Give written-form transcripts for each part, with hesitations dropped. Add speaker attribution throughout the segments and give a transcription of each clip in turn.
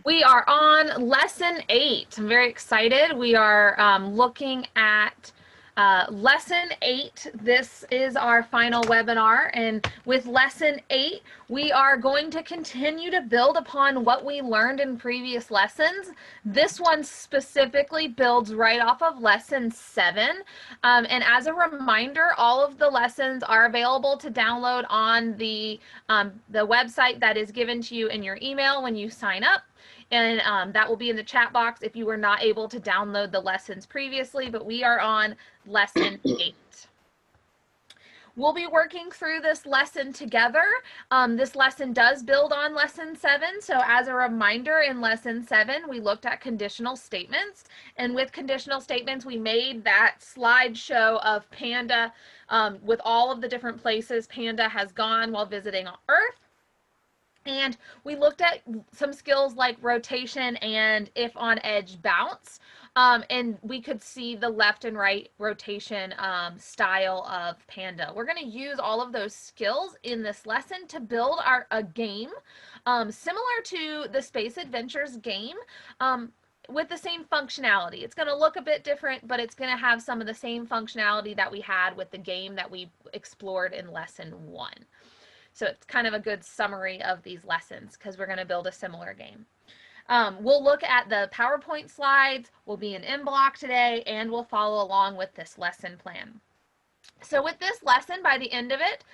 Speaker 1: We are on lesson 8. I'm very excited. We are looking at lesson 8. This is our final webinar, and with lesson 8, we are going to continue to build upon what we learned in previous lessons. This one specifically builds right off of lesson 7. And as a reminder, all of the lessons are available to download on the website that is given to you in your email when you sign up. And that will be in the chat box if you were not able to download the lessons previously, but we are on lesson 8. We'll be working through this lesson together. This lesson does build on lesson 7. So as a reminder, in lesson 7, we looked at conditional statements. And with conditional statements, we made that slideshow of Panda with all of the different places Panda has gone while visiting on Earth. And we looked at some skills like rotation and if on edge bounce. And we could see the left and right rotation style of Panda. We're going to use all of those skills in this lesson to build a game similar to the Space Adventures game. With the same functionality. It's going to look a bit different, but it's going to have some of the same functionality that we had with the game that we explored in lesson 1. So it's kind of a good summary of these lessons because we're going to build a similar game. We'll look at the PowerPoint slides. We'll be in MBlock today, and we'll follow along with this lesson plan. So with this lesson, by the end of it,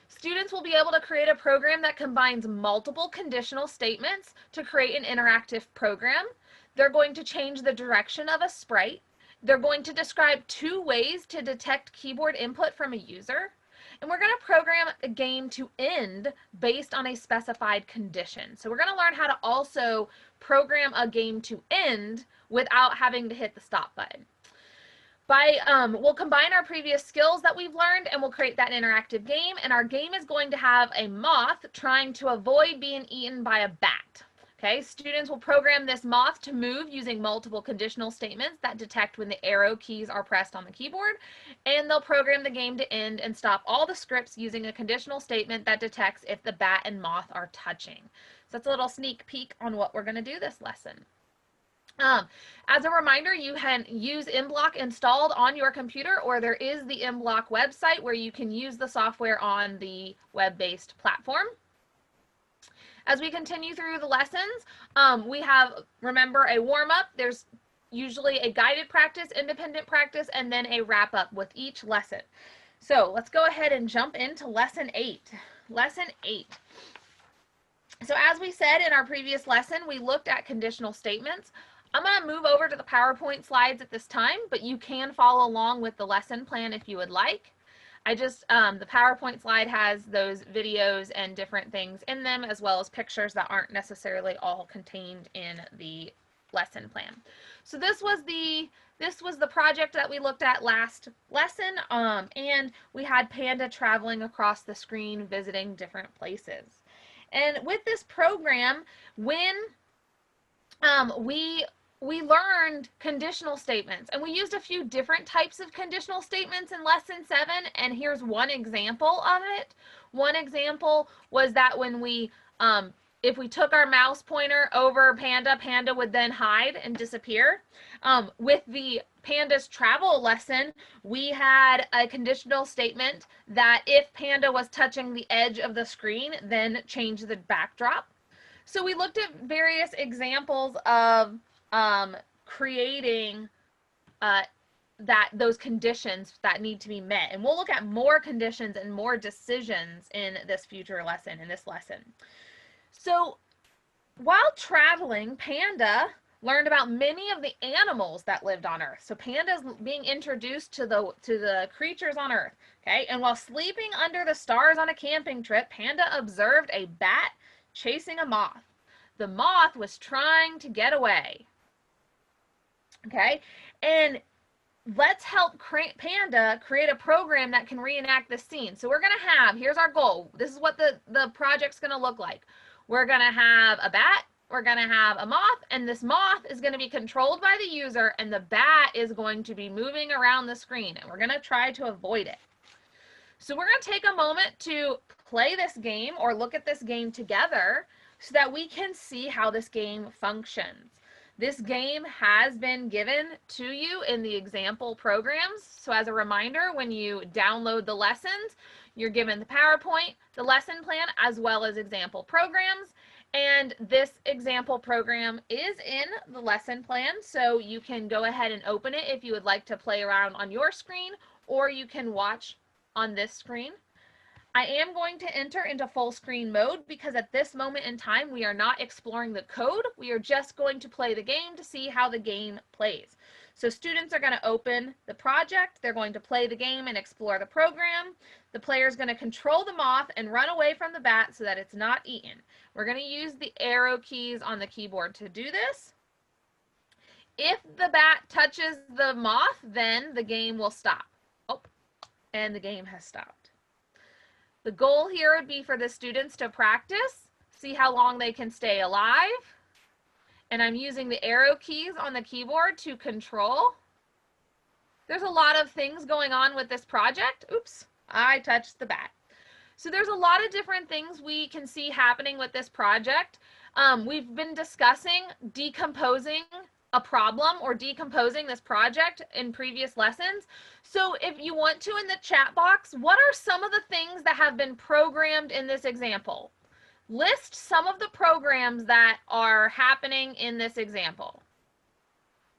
Speaker 1: students will be able to create a program that combines multiple conditional statements to create an interactive program. They're going to change the direction of a sprite. They're going to describe 2 ways to detect keyboard input from a user. And we're going to program a game to end based on a specified condition. So we're going to learn how to also program a game to end without having to hit the stop button. We'll combine our previous skills that we've learned and we'll create that interactive game. And our game is going to have a moth trying to avoid being eaten by a bat. Okay, students will program this moth to move using multiple conditional statements that detect when the arrow keys are pressed on the keyboard, and they'll program the game to end and stop all the scripts using a conditional statement that detects if the bat and moth are touching. So that's a little sneak peek on what we're going to do this lesson. As a reminder, you can use MBlock installed on your computer, or there is the MBlock website where you can use the software on the web-based platform. As we continue through the lessons, we have, remember, a warm-up. There's usually a guided practice, independent practice, and then a wrap-up with each lesson. So let's go ahead and jump into lesson 8. Lesson 8. So as we said in our previous lesson, we looked at conditional statements. I'm going to move over to the PowerPoint slides at this time, but you can follow along with the lesson plan if you would like. The PowerPoint slide has those videos and different things in them, as well as pictures that aren't necessarily all contained in the lesson plan. So this was the project that we looked at last lesson, and we had Panda traveling across the screen, visiting different places. And with this program, when we learned conditional statements, and we used a few different types of conditional statements in lesson 7, and here's one example of it. One example was that when if we took our mouse pointer over Panda, Panda would then hide and disappear. With the Panda's travel lesson, we had a conditional statement that if Panda was touching the edge of the screen, then change the backdrop. So we looked at various examples of creating those conditions that need to be met. And we'll look at more conditions and more decisions in this future lesson, in this lesson. So while traveling, Panda learned about many of the animals that lived on Earth. So Panda's being introduced to the creatures on Earth. Okay, and while sleeping under the stars on a camping trip, Panda observed a bat chasing a moth. The moth was trying to get away. Okay, and let's help Panda create a program that can reenact this scene. So we're going to have, here's our goal. This is what the project's going to look like. We're going to have a bat, we're going to have a moth, and this moth is going to be controlled by the user, and the bat is going to be moving around the screen, and we're going to try to avoid it. So we're going to take a moment to play this game or look at this game together. so that we can see how this game functions. This game has been given to you in the example programs. So as a reminder, when you download the lessons, you're given the PowerPoint, the lesson plan, as well as example programs. And this example program is in the lesson plan, so you can go ahead and open it if you would like to play around on your screen, or you can watch on this screen. I am going to enter into full screen mode because at this moment in time, we are not exploring the code. We are just going to play the game to see how the game plays. So students are going to open the project. They're going to play the game and explore the program. The player is going to control the moth and run away from the bat so that it's not eaten. We're going to use the arrow keys on the keyboard to do this. If the bat touches the moth, then the game will stop. Oh, and the game has stopped. The goal here would be for the students to practice, see how long they can stay alive. And I'm using the arrow keys on the keyboard to control. There's a lot of things going on with this project. Oops, I touched the bat. So there's a lot of different things we can see happening with this project. We've been discussing decomposing a problem or decomposing this project in previous lessons. So if you want to, in the chat box, what are some of the things that have been programmed in this example? List some of the programs that are happening in this example.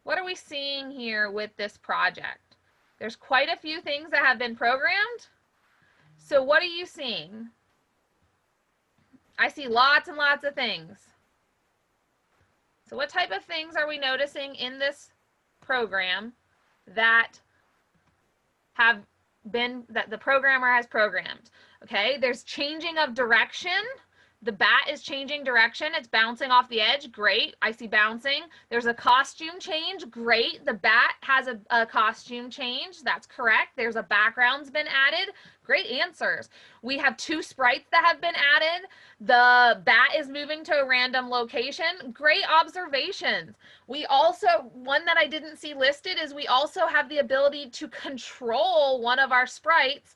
Speaker 1: What are we seeing here with this project? There's quite a few things that have been programmed. So what are you seeing? I see lots and lots of things. So what type of things are we noticing in this program that have been, that the programmer has programmed? Okay, there's changing of direction. The bat is changing direction. It's bouncing off the edge. Great. I see bouncing. There's a costume change. Great. The bat has a costume change. That's correct. There's a background's been added. Great answers. We have 2 sprites that have been added. The bat is moving to a random location. Great observations. We also, one that I didn't see listed is we also have the ability to control one of our sprites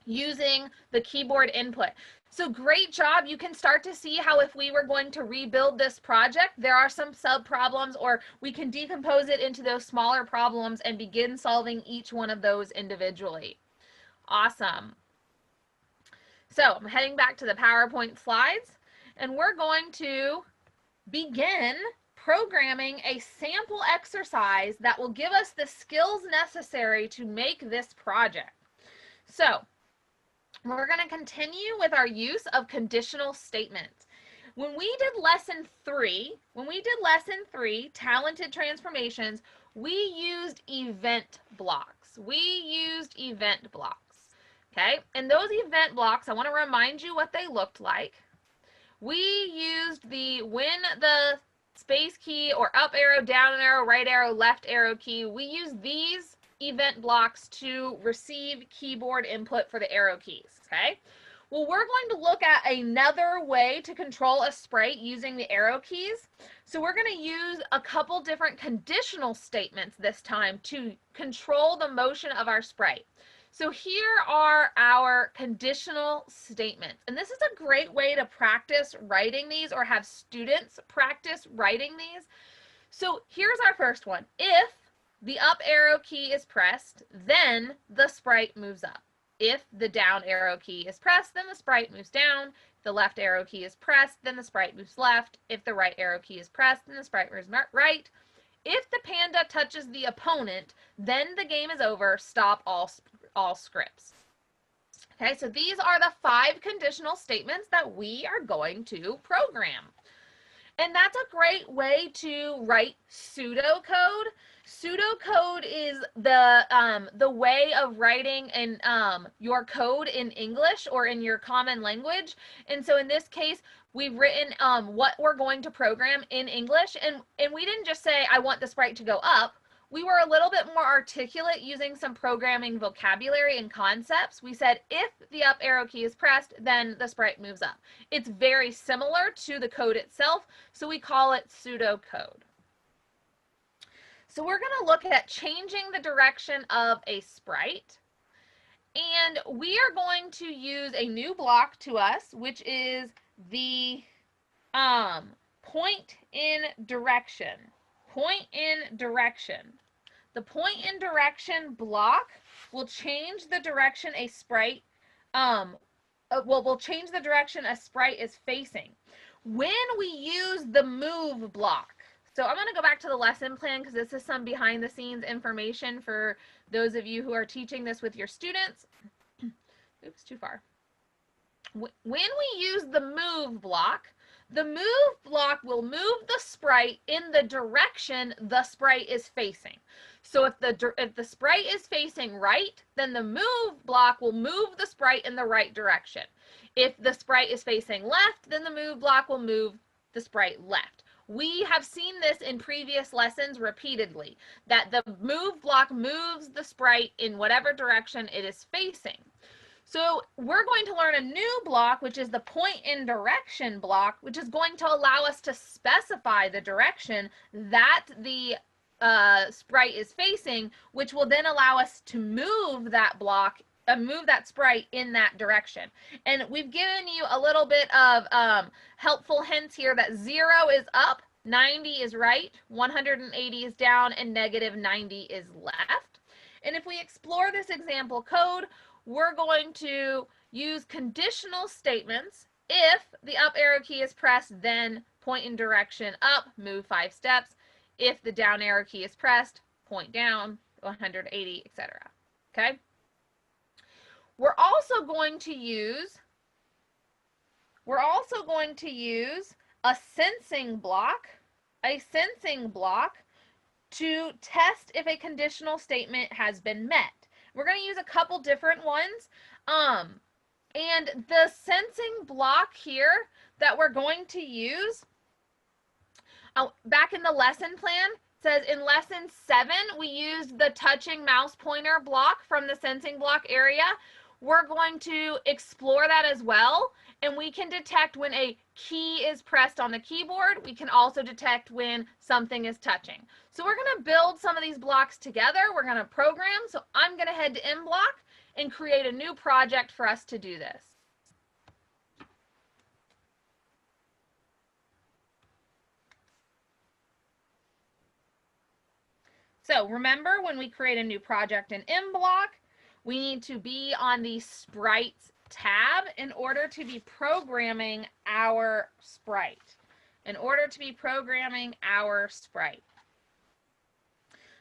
Speaker 1: using the keyboard input. So great job. You can start to see how if we were going to rebuild this project, there are some sub problems, or we can decompose it into those smaller problems and begin solving each one of those individually. Awesome. So I'm heading back to the PowerPoint slides, and we're going to begin programming a sample exercise that will give us the skills necessary to make this project. So we're going to continue with our use of conditional statements. When we did lesson 3, talented transformations, we used event blocks. Okay, and those event blocks, I want to remind you what they looked like. We used the when the space key or up arrow, down arrow, right arrow, left arrow key. We use these event blocks to receive keyboard input for the arrow keys, okay? Well, we're going to look at another way to control a sprite using the arrow keys. So we're going to use a couple different conditional statements this time to control the motion of our sprite. So here are our conditional statements. And this is a great way to practice writing these or have students practice writing these. So here's our first one. If the up arrow key is pressed, then the sprite moves up. If the down arrow key is pressed, then the sprite moves down. If the left arrow key is pressed, then the sprite moves left. If the right arrow key is pressed, then the sprite moves right. If the panda touches the opponent, then the game is over. Stop all scripts. Okay, so these are the 5 conditional statements that we are going to program. And that's a great way to write pseudocode. Pseudocode is the way of writing in your code in English or in your common language. And so in this case, we've written what we're going to program in English. And we didn't just say, I want the sprite to go up. We were a little bit more articulate using some programming vocabulary and concepts. We said, if the up arrow key is pressed, then the sprite moves up. It's very similar to the code itself, so we call it pseudocode. So we're going to look at changing the direction of a sprite. And we are going to use a new block to us, which is the Point in direction. Point in direction. The point in direction block will change the direction a sprite, will change the direction a sprite is facing. When we use the move block, so I'm going to go back to the lesson plan because this is some behind the scenes information for those of you who are teaching this with your students. Oops, too far. When we use the move block will move the sprite in the direction the sprite is facing. So if the sprite is facing right, then the move block will move the sprite in the right direction. If the sprite is facing left, then the move block will move the sprite left. We have seen this in previous lessons repeatedly, that the move block moves the sprite in whatever direction it is facing. So we're going to learn a new block, which is the point in direction block, which is going to allow us to specify the direction that the sprite is facing, which will then allow us to move that block, move that sprite in that direction. And we've given you a little bit of helpful hints here that 0 is up, 90 is right, 180 is down, and negative 90 is left. And if we explore this example code, we're going to use conditional statements. If the up arrow key is pressed, then point in direction up, move 5 steps. If the down arrow key is pressed, point down, 180, etc. Okay? We're also going to use a sensing block to test if a conditional statement has been met. We're going to use a couple different ones. And the sensing block here that we're going to use, back in the lesson plan, says in lesson 7, we used the touching mouse pointer block from the sensing block area. We're going to explore that as well. And we can detect when a key is pressed on the keyboard. We can also detect when something is touching. So we're going to build some of these blocks together. We're going to program. So I'm going to head to MBlock and create a new project for us to do this. So remember, when we create a new project in MBlock, we need to be on the Sprites tab in order to be programming our sprite.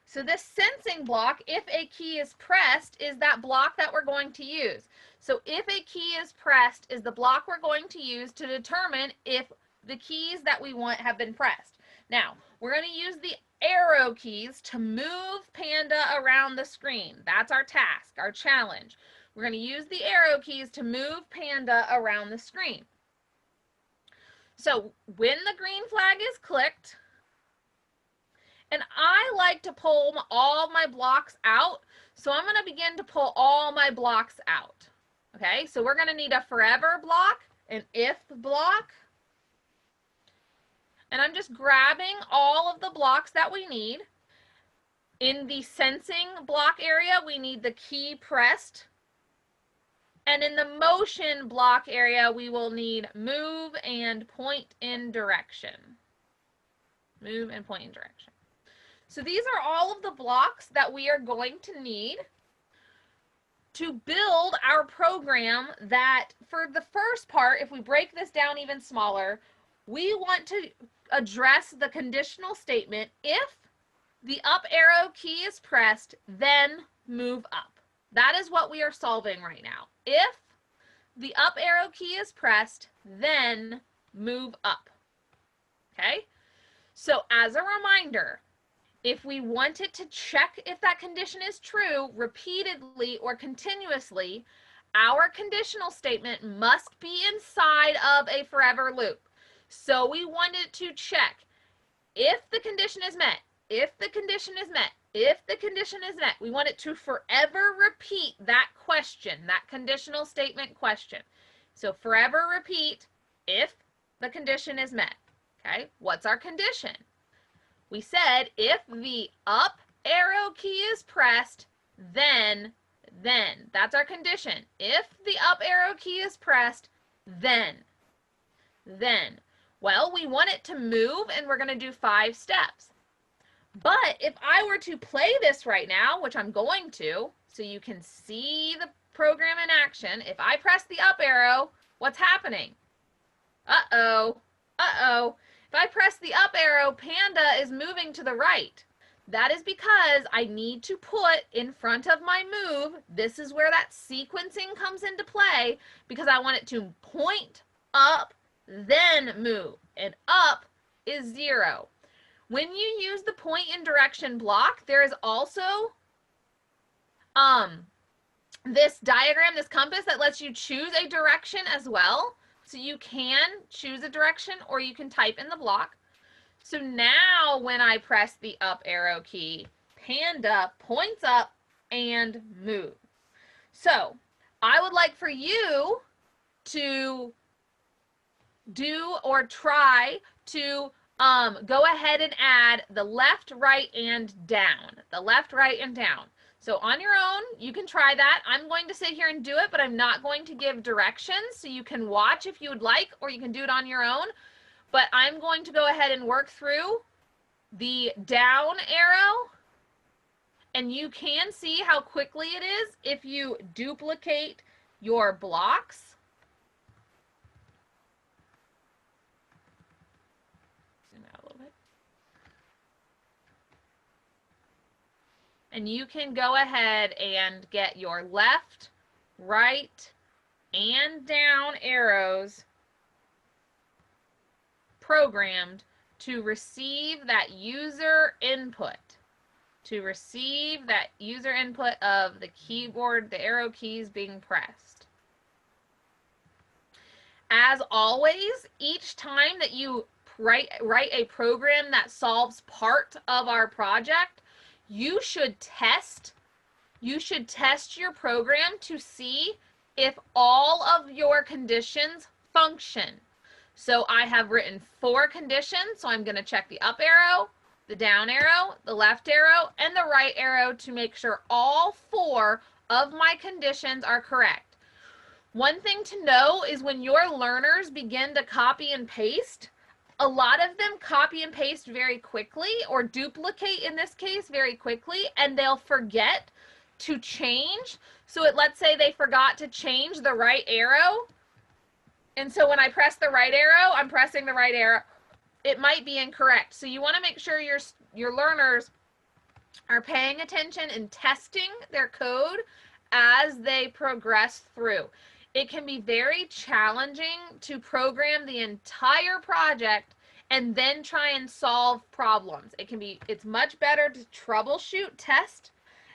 Speaker 1: So this sensing block, if a key is pressed, is that block that we're going to use. So if a key is pressed is the block we're going to use to determine if the keys that we want have been pressed. Now, we're going to use the arrow keys to move Panda around the screen. That's our task, our challenge. We're going to use the arrow keys to move Panda around the screen. So when the green flag is clicked, and I like to pull all my blocks out, so I'm going to begin to pull all my blocks out. Okay, so we're going to need a forever block, an if block, and I'm just grabbing all of the blocks that we need. In the sensing block area, we need the key pressed. And in the motion block area, we will need move and point in direction. Move and point in direction. So these are all of the blocks that we are going to need to build our program that, for the first part, if we break this down even smaller, we want to address the conditional statement, if the up arrow key is pressed, then move up. That is what we are solving right now. If the up arrow key is pressed, then move up. Okay? So as a reminder, if we wanted to check if that condition is true repeatedly or continuously, our conditional statement must be inside of a forever loop. So we wanted to check if the condition is met, if the condition is met, if the condition is met. We want it to forever repeat that question, that conditional statement question. So forever repeat if the condition is met. Okay, what's our condition? We said if the up arrow key is pressed, then. That's our condition. If the up arrow key is pressed, then. Well, we want it to move, and we're going to do 5 steps. But if I were to play this right now, which I'm going to, so you can see the program in action, if I press the up arrow, what's happening? Uh-oh, uh-oh. If I press the up arrow, Panda is moving to the right. That is because I need to put in front of my move, this is where that sequencing comes into play, because I want it to point up, then move. And up is 0. When you use the point in direction block, there is also this diagram, this compass that lets you choose a direction as well. So you can choose a direction or you can type in the block. So now when I press the up arrow key, Panda points up and moves. So I would like for you to do or try to go ahead and add the left, right, and down. The left, right, and down. So on your own, you can try that. I'm going to sit here and do it, but I'm not going to give directions, so you can watch if you would like, or you can do it on your own. But I'm going to go ahead and work through the down arrow, and you can see how quickly it is if you duplicate your blocks. Zoom out a little bit. And you can go ahead and get your left, right, and down arrows programmed to receive that user input, of the keyboard, the arrow keys being pressed. As always, each time that you write a program that solves part of our project, you should test your program to see if all of your conditions function. So I have written 4 conditions, so I'm going to check the up arrow, the down arrow, the left arrow, and the right arrow to make sure all 4 of my conditions are correct. One thing to know is when your learners begin to copy and paste, a lot of them copy and paste very quickly, or duplicate in this case very quickly, and they'll forget to change. So let's say they forgot to change the right arrow. And so when I press the right arrow, I'm pressing the right arrow. It might be incorrect. So you want to make sure your learners are paying attention and testing their code as they progress through. It can be very challenging to program the entire project and then try and solve problems. It's much better to test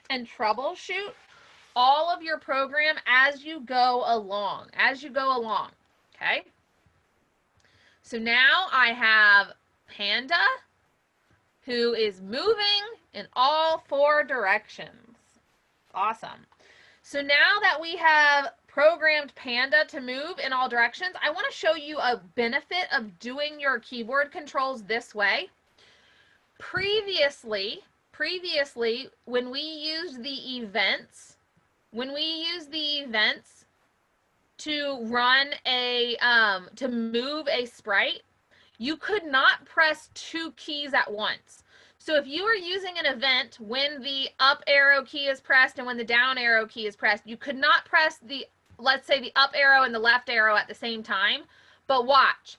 Speaker 1: and troubleshoot all of your program as you go along, okay? So now I have Panda, who is moving in all 4 directions. Awesome. So now that we have programmed Panda to move in all directions, I want to show you a benefit of doing your keyboard controls this way. Previously, when we used the events, to run to move a sprite, you could not press 2 keys at once. So if you are using an event when the up arrow key is pressed and when the down arrow key is pressed, you could not press let's say the up arrow and the left arrow at the same time. But watch,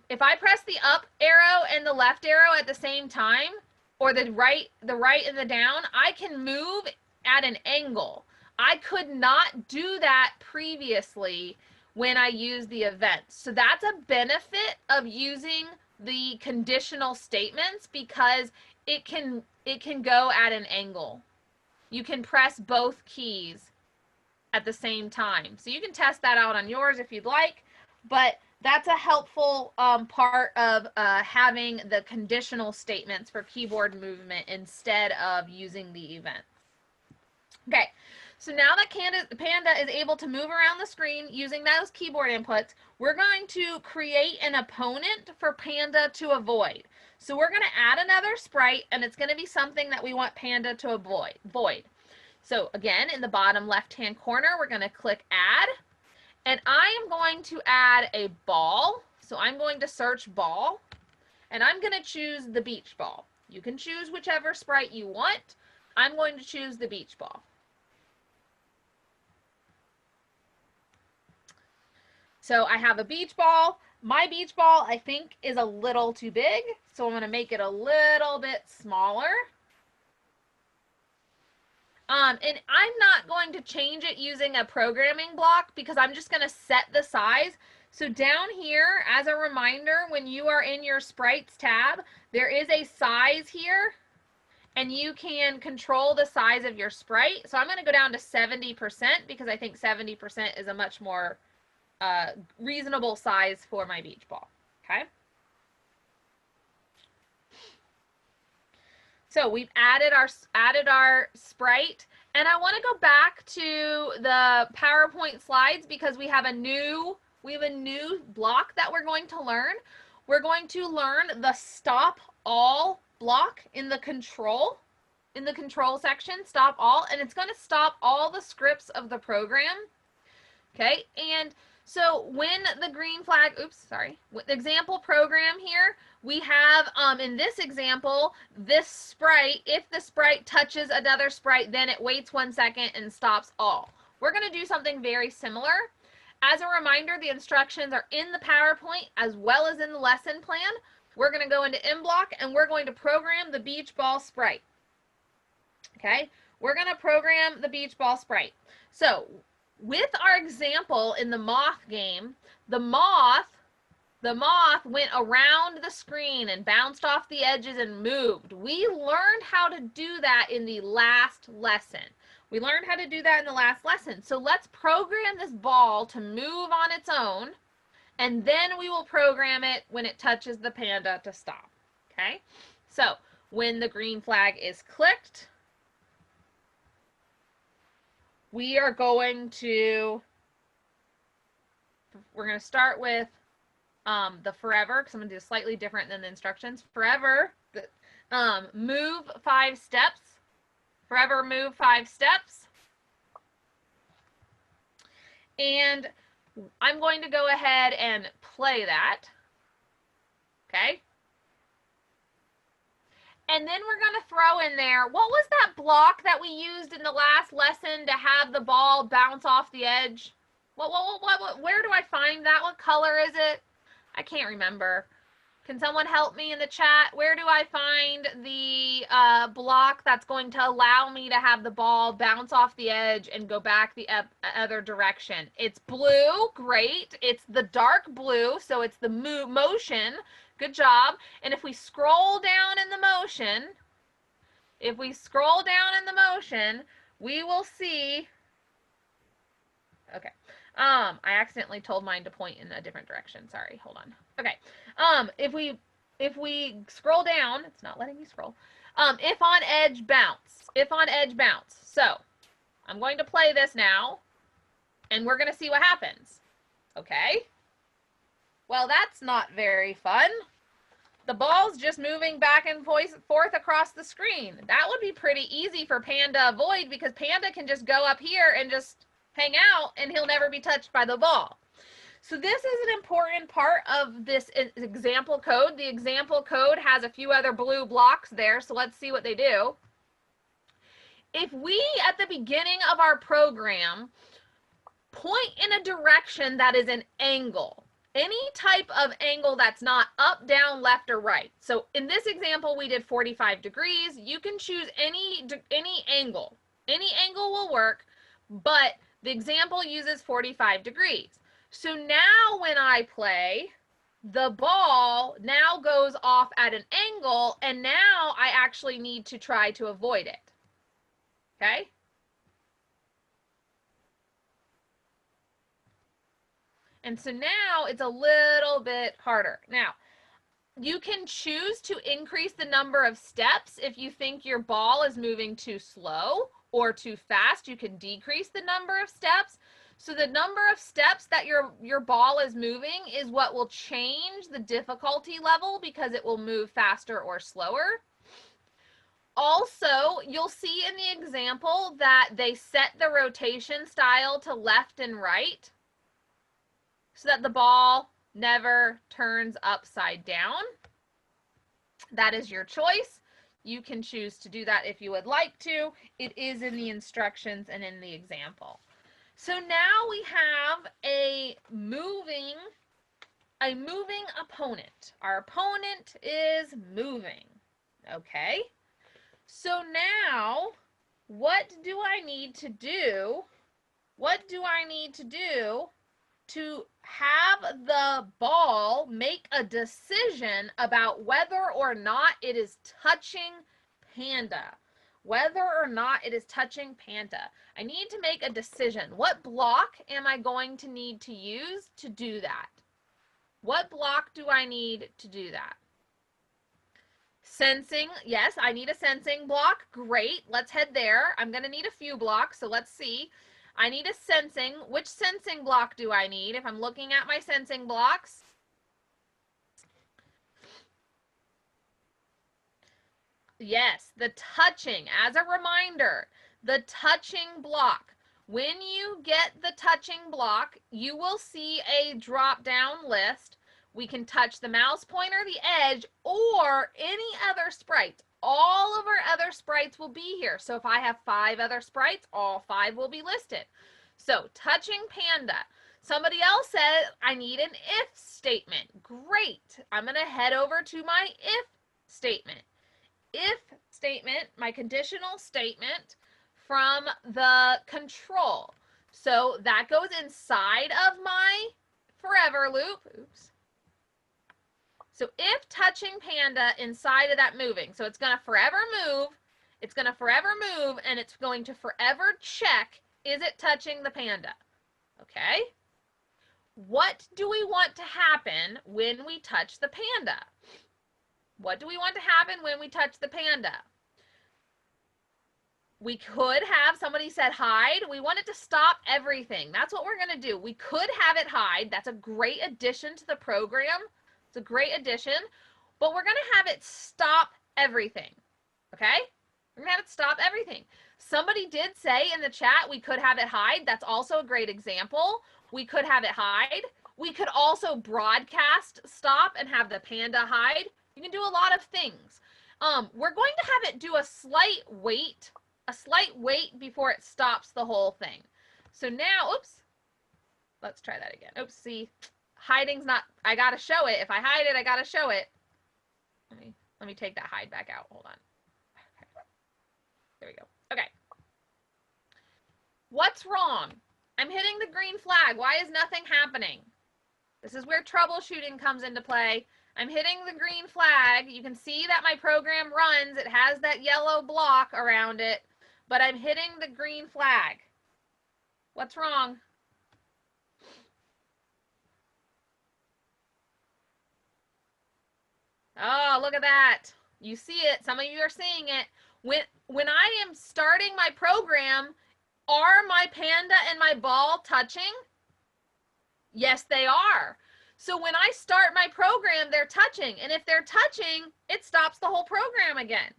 Speaker 1: if I press the up arrow and the left arrow at the same time, or the right and the down, I can move at an angle. I could not do that previously when I used the events. So that's a benefit of using the conditional statements, because it can go at an angle. You can press both keys at the same time. So you can test that out on yours if you'd like, but that's a helpful part of having the conditional statements for keyboard movement instead of using the events. Okay, so now that Panda is able to move around the screen using those keyboard inputs, we're going to create an opponent for Panda to avoid. So we're going to add another sprite, and it's going to be something that we want Panda to avoid. So again, in the bottom left-hand corner, we're going to click Add, and I am going to add a ball. So I'm going to search ball, and I'm going to choose the beach ball. You can choose whichever sprite you want. I'm going to choose the beach ball. So I have a beach ball. My beach ball, I think, is a little too big, so I'm going to make it a little bit smaller. And I'm not going to change it using a programming block because I'm just going to set the size. So down here, as a reminder, when you are in your sprites tab, there is a size here, and you can control the size of your sprite. So I'm going to go down to 70% because I think 70% is a much more reasonable size for my beach ball. Okay. So we've added our sprite, and I want to go back to the PowerPoint slides because we have a new block that we're going to learn. We're going to learn the stop all block in the control section, stop all, and it's going to stop all the scripts of the program. Okay, and so when the green flag, with the example program here, we have, in this example, this sprite, if the sprite touches another sprite, then it waits 1 second and stops all. We're going to do something very similar. As a reminder, the instructions are in the PowerPoint as well as in the lesson plan. We're going to go into MBlock, and we're going to program the beach ball sprite. Okay, we're going to program the beach ball sprite. So with our example in the moth game, the moth went around the screen and bounced off the edges and moved. We learned how to do that in the last lesson. So let's program this ball to move on its own, and then we will program it when it touches the panda to stop. Okay? So when the green flag is clicked, we're going to start with the forever, because I'm going to do slightly different than the instructions. Forever, move 5 steps. Forever move 5 steps. And I'm going to go ahead and play that. Okay? And then we're going to throw in there, what was that block that we used in the last lesson to have the ball bounce off the edge? Where do I find that? What color is it? I can't remember. Can someone help me in the chat? Where do I find the block that's going to allow me to have the ball bounce off the edge and go back the other direction? It's blue. Great. It's the dark blue, so it's the motion. Good job. And if we scroll down in the motion, we will see. Okay. I accidentally told mine to point in a different direction. Sorry. Hold on. Okay. If we scroll down, it's not letting me scroll. If on edge bounce. So I'm going to play this now, and we're going to see what happens. Okay. Well, that's not very fun. The ball's just moving back and forth across the screen. That would be pretty easy for Panda to avoid because Panda can just go up here and just hang out and he'll never be touched by the ball. So this is an important part of this example code. The example code has a few other blue blocks there, so let's see what they do. If we, at the beginning of our program, point in a direction that is an angle, any type of angle that's not up, down, left, or right. So in this example, we did 45 degrees. You can choose any angle. Any angle will work, but the example uses 45 degrees. So now when I play, the ball now goes off at an angle, and now I actually need to try to avoid it. Okay? And so now it's a little bit harder. Now, you can choose to increase the number of steps if you think your ball is moving too slow or too fast. You can decrease the number of steps. So the number of steps that your ball is moving is what will change the difficulty level because it will move faster or slower. Also, you'll see in the example that they set the rotation style to left and right so that the ball never turns upside down. That is your choice. You can choose to do that if you would like to. It is in the instructions and in the example. So now we have a moving opponent. Our opponent is moving. Okay? So now, what do I need to do? What do I need to do to have the ball make a decision about whether or not it is touching Panda? Whether or not it is touching Panda. I need to make a decision. What block am I going to need to use to do that? What block do I need to do that? Sensing, yes, I need a sensing block. Great, let's head there. I'm going to need a few blocks, so let's see. I need a sensing. Which sensing block do I need? If I'm looking at my sensing blocks, yes, the touching. As a reminder, the touching block. When you get the touching block, you will see a drop-down list. We can touch the mouse pointer, the edge, or any other sprites. All of our other sprites will be here. So if I have 5 other sprites, all 5 will be listed. So touching Panda. Somebody else said, I need an if statement. Great. I'm going to head over to my if statement. If statement, my conditional statement from the control. So that goes inside of my forever loop. Oops. So if touching Panda inside of that moving, so it's going to forever move, it's going to forever move, and it's going to forever check, is it touching the Panda? Okay? What do we want to happen when we touch the Panda? What do we want to happen when we touch the Panda? We could have, somebody said hide. We want it to stop everything. That's what we're going to do. We could have it hide. That's a great addition to the program. It's a great addition. But we're going to have it stop everything. Okay? We're going to have it stop everything. Somebody did say in the chat we could have it hide. That's also a great example. We could have it hide. We could also broadcast stop and have the Panda hide. You can do a lot of things. We're going to have it do a slight wait before it stops the whole thing. So now, oops, let's try that again. Oops, see, hiding's not, I gotta show it. If I hide it, I gotta show it. Let me take that hide back out. Hold on. Okay. There we go. Okay. What's wrong? I'm hitting the green flag. Why is nothing happening? This is where troubleshooting comes into play. I'm hitting the green flag. You can see that my program runs. It has that yellow block around it, but I'm hitting the green flag. What's wrong? Oh, look at that. You see it. Some of you are seeing it. When I am starting my program, are my Panda and my ball touching? Yes, they are. So when I start my program, they're touching. And if they're touching, it stops the whole program again.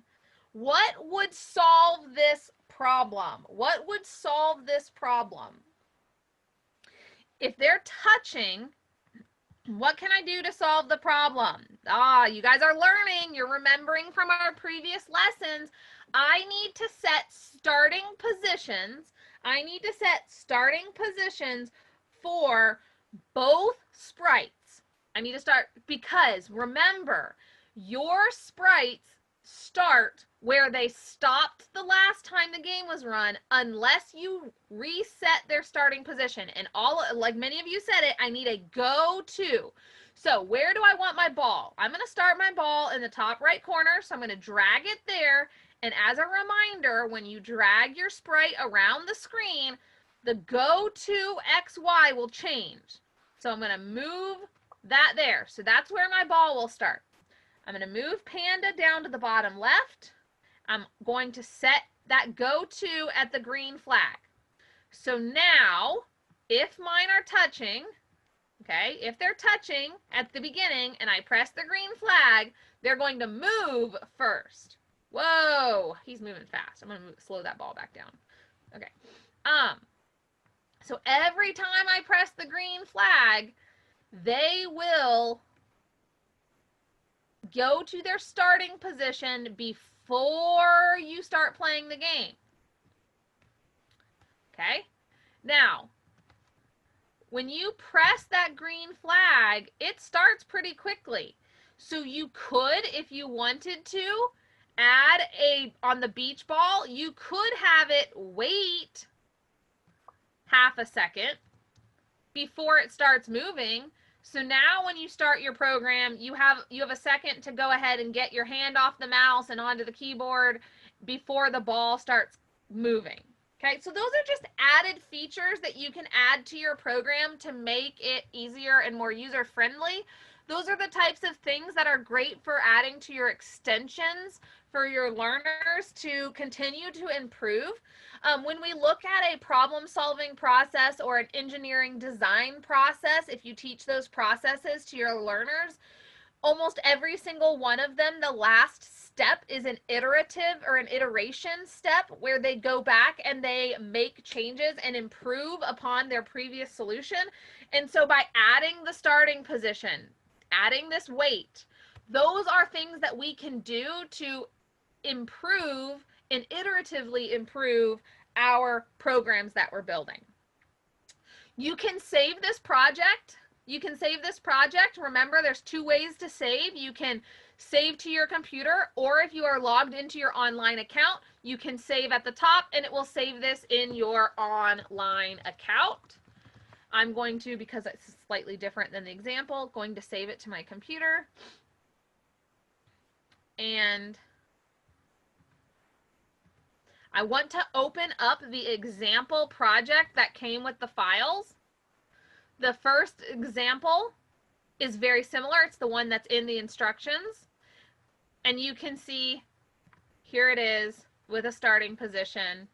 Speaker 1: What would solve this problem? What would solve this problem? If they're touching, what can I do to solve the problem? You guys are learning. You're remembering from our previous lessons. I need to set starting positions. I need to set starting positions for both sprites. I need to start, because remember, your sprites start where they stopped the last time the game was run, unless you reset their starting position. And like many of you said it, I need a go-to. So where do I want my ball? I'm going to start my ball in the top right corner. So I'm going to drag it there. And as a reminder, when you drag your sprite around the screen, the go-to XY will change. So I'm going to move that there. So that's where my ball will start. I'm going to move Panda down to the bottom left. I'm going to set that go-to at the green flag. So now, if mine are touching, okay, if they're touching at the beginning and I press the green flag, they're going to move first. Whoa, he's moving fast. I'm going to slow that ball back down. Okay. So every time I press the green flag, they will go to their starting position before you start playing the game. Okay? Now, when you press that green flag, it starts pretty quickly. So you could, if you wanted to, add on the beach ball, you could have it wait half a second before it starts moving. So now when you start your program, you have a second to go ahead and get your hand off the mouse and onto the keyboard before the ball starts moving. Okay, so those are just added features that you can add to your program to make it easier and more user-friendly. Those are the types of things that are great for adding to your extensions for your learners to continue to improve. When we look at a problem-solving process or an engineering design process, if you teach those processes to your learners, almost every single one of them, the last step is an iterative or an iteration step where they go back and they make changes and improve upon their previous solution. And so by adding the starting position, adding this wait, those are things that we can do to improve and iteratively improve our programs that we're building. You can save this project. Remember, there's two ways to save. You can save to your computer, or if you are logged into your online account, you can save at the top and it will save this in your online account. I'm going to, because it's slightly different than the example, going to save it to my computer. And I want to open up the example project that came with the files. The first example is very similar. It's the one that's in the instructions. And you can see here it is with a starting position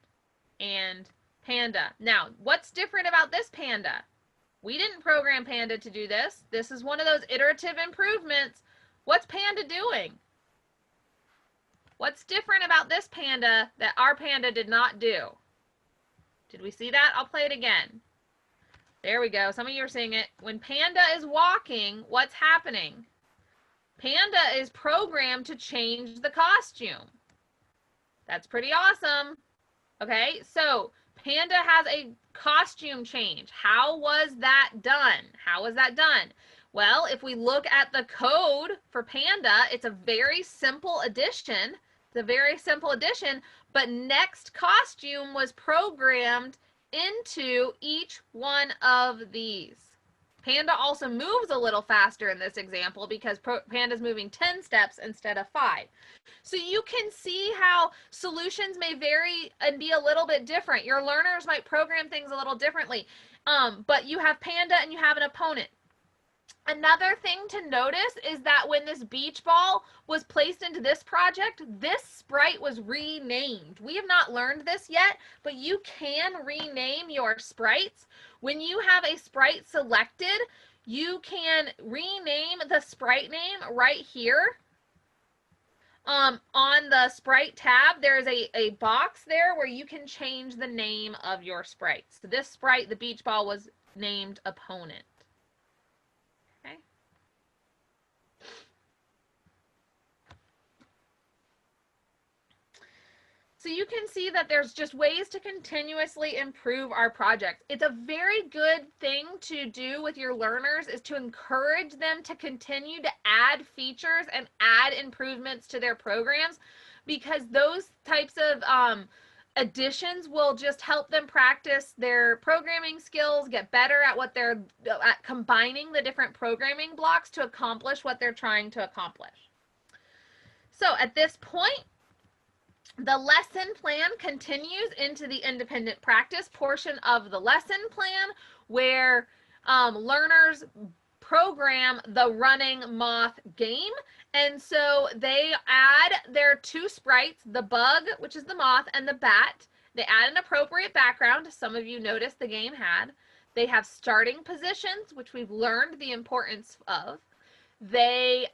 Speaker 1: and Panda. Now, what's different about this Panda? We didn't program Panda to do this. This is one of those iterative improvements. What's Panda doing? What's different about this Panda that our Panda did not do? Did we see that? I'll play it again. There we go. Some of you are seeing it. When Panda is walking, what's happening? Panda is programmed to change the costume. That's pretty awesome. Okay, so Panda has a costume change. How was that done? How was that done? Well, if we look at the code for Panda, it's a very simple addition. It's a very simple addition, but next costume was programmed into each one of these. Panda also moves a little faster in this example because Panda's moving 10 steps instead of 5. So you can see how solutions may vary and be a little bit different. Your learners might program things a little differently, but you have Panda and you have an opponent. Another thing to notice is that when this beach ball was placed into this project, this sprite was renamed. We have not learned this yet, but you can rename your sprites. When you have a sprite selected, you can rename the sprite name right here. On the sprite tab, there's a box there where you can change the name of your sprite. So this sprite, the beach ball, was named Opponent. So you can see that there's just ways to continuously improve our project. It's a very good thing to do with your learners, is to encourage them to continue to add features and add improvements to their programs, because those types of additions will just help them practice their programming skills, get better at what they're at combining the different programming blocks to accomplish what they're trying to accomplish. So at this point, the lesson plan continues into the independent practice portion of the lesson plan, where learners program the running moth game. And so they add their two sprites, the bug, which is the moth, and the bat. They add an appropriate background. Some of you noticed the game had. They have starting positions, which we've learned the importance of. They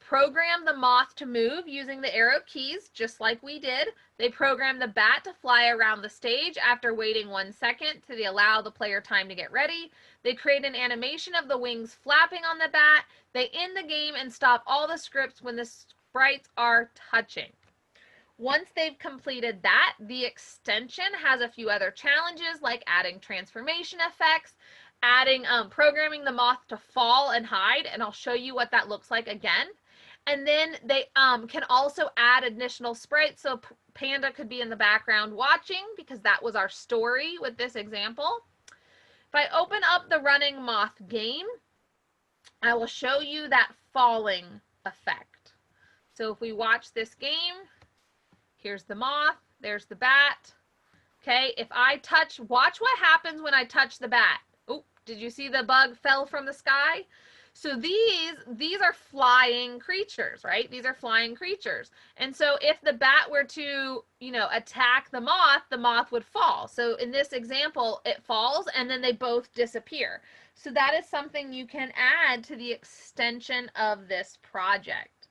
Speaker 1: program the moth to move using the arrow keys, just like we did. They program the bat to fly around the stage after waiting 1 second to allow the player time to get ready. They create an animation of the wings flapping on the bat. They end the game and stop all the scripts when the sprites are touching. Once they've completed that, the extension has a few other challenges like adding transformation effects, adding programming the moth to fall and hide, and I'll show you what that looks like again. And then they can also add additional sprites, so Panda could be in the background watching because that was our story with this example. If I open up the running moth game, I will show you that falling effect. So if we watch this game, here's the moth, there's the bat. Okay, if I touch, watch what happens when I touch the bat. Oh, did you see the bug fell from the sky? So these are flying creatures, right? These are flying creatures. And so if the bat were to, attack the moth would fall. So in this example, it falls and then they both disappear. So that is something you can add to the extension of this project.